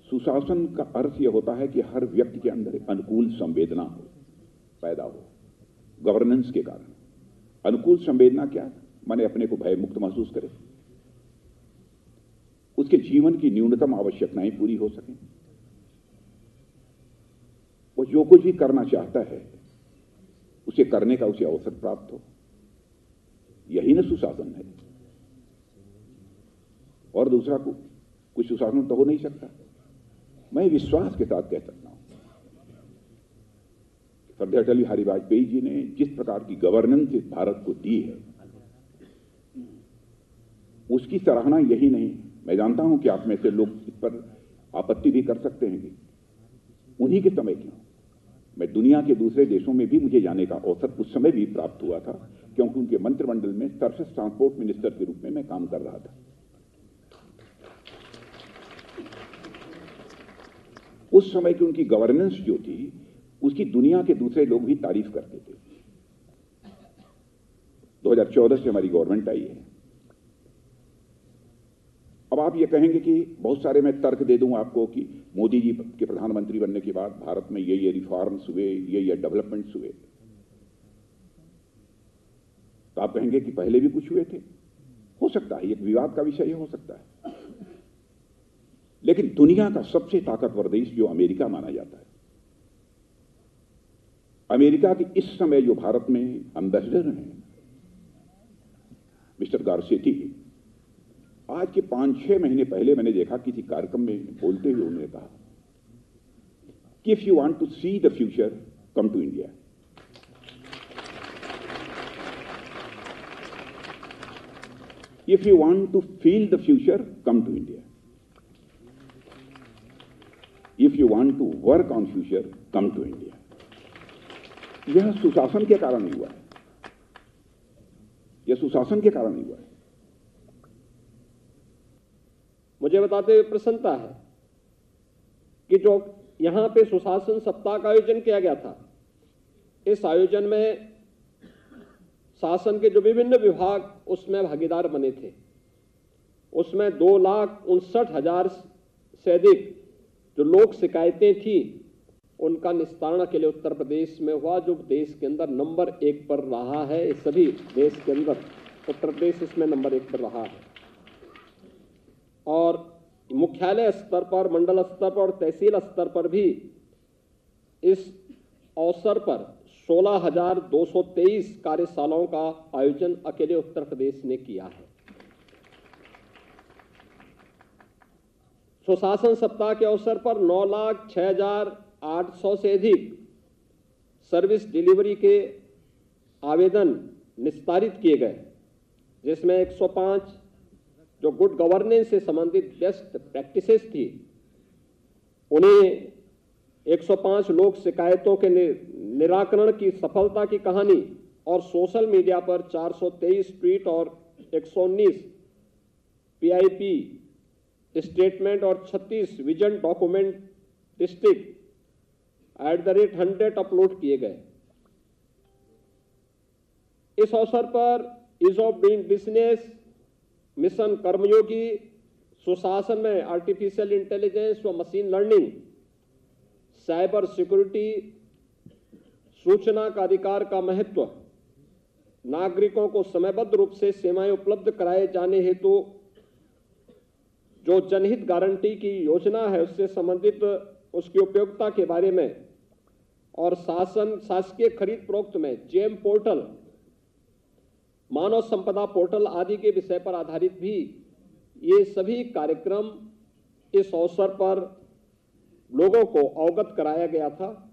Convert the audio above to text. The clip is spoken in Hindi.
सुशासन का अर्थ यह होता है कि हर व्यक्ति के अंदर एक अनुकूल संवेदना पैदा हो गवर्नेंस के कारण। अनुकूल संवेदना क्या है? माने अपने को भय मुक्त महसूस करे, उसके जीवन की न्यूनतम आवश्यकताएं पूरी हो सकें, वो जो कुछ भी करना चाहता है उसे करने का उसे अवसर प्राप्त हो। यही ना सुशासन है। और दूसरा कुछ सुशासन तो हो नहीं सकता। मैं विश्वास के साथ कह सकता हूं, श्रद्धेय अटल बिहारी वाजपेयी जी ने जिस प्रकार की गवर्नेंस इस भारत को दी है, उसकी सराहना यही नहीं। मैं जानता हूं कि आप में से लोग इस पर आपत्ति भी कर सकते हैं कि उन्हीं के समय क्यों। मैं दुनिया के दूसरे देशों में भी मुझे जाने का अवसर उस समय भी प्राप्त हुआ था, क्योंकि उनके मंत्रिमंडल में सरफेस ट्रांसपोर्ट मिनिस्टर के रूप में मैं काम कर रहा था। उस समय की उनकी गवर्नेंस जो थी, उसकी दुनिया के दूसरे लोग भी तारीफ करते थे। 2014 से हमारी गवर्नमेंट आई है। अब आप ये कहेंगे कि बहुत सारे मैं तर्क दे दूं आपको कि मोदी जी के प्रधानमंत्री बनने के बाद भारत में ये रिफॉर्म्स हुए, ये डेवलपमेंट्स हुए। तो आप कहेंगे कि पहले भी कुछ हुए थे। हो सकता है, एक विवाद का विषय हो सकता है। लेकिन दुनिया का सबसे ताकतवर देश जो अमेरिका माना जाता है, अमेरिका के इस समय जो भारत में एम्बेसडर हैं मिस्टर गारसेटी, आज के 5-6 महीने पहले मैंने देखा किसी कार्यक्रम में बोलते हुए उन्होंने कहा कि if you want to see the future come to India. If you want to feel the future come to India. If you want to work on future come to India. यह सुशासन के कारण ही हुआ है। यह सुशासन के कारण ही हुआ है। मुझे बताते हुए प्रसन्नता है कि जो यहां पे सुशासन सप्ताह का आयोजन किया गया था, इस आयोजन में शासन के जो विभिन्न विभाग उसमें भागीदार बने थे। उसमें 2,59,000 से अधिक जो लोक शिकायतें थी, उनका निस्तारण के लिए उत्तर प्रदेश में हुआ, जो देश के अंदर नंबर 1 पर रहा है। इस सभी देश के अंदर उत्तर प्रदेश इसमें नंबर 1 पर रहा है। और मुख्यालय स्तर पर, मंडल स्तर पर और तहसील स्तर पर भी इस अवसर पर 16,223 कार्यशालाओं का आयोजन अकेले उत्तर प्रदेश ने किया है। सुशासन सप्ताह के अवसर पर 9,06,800 से अधिक सर्विस डिलीवरी के आवेदन निस्तारित किए गए, जिसमें 105 जो गुड गवर्नेंस से संबंधित बेस्ट प्रैक्टिसेस थी, उन्हें 105 लोक शिकायतों के निराकरण की सफलता की कहानी और सोशल मीडिया पर 423 ट्वीट और 119 पीआईपी स्टेटमेंट और 36 विजन डॉक्यूमेंट डिस्ट्रिक्ट @100 अपलोड किए गए। इस अवसर पर ease of doing business, mission Karmayogi, सुशासन में आर्टिफिशियल इंटेलिजेंस व मशीन लर्निंग, साइबर सिक्योरिटी, सूचना का अधिकार का महत्व, नागरिकों को समयबद्ध रूप से सेवाएं उपलब्ध कराए जाने हेतु जो जनहित गारंटी की योजना है उससे संबंधित उसकी उपयोगिता के बारे में, और शासकीय खरीद प्रोक्त में जेम पोर्टल, मानव संपदा पोर्टल आदि के विषय पर आधारित भी ये सभी कार्यक्रम इस अवसर पर लोगों को अवगत कराया गया था।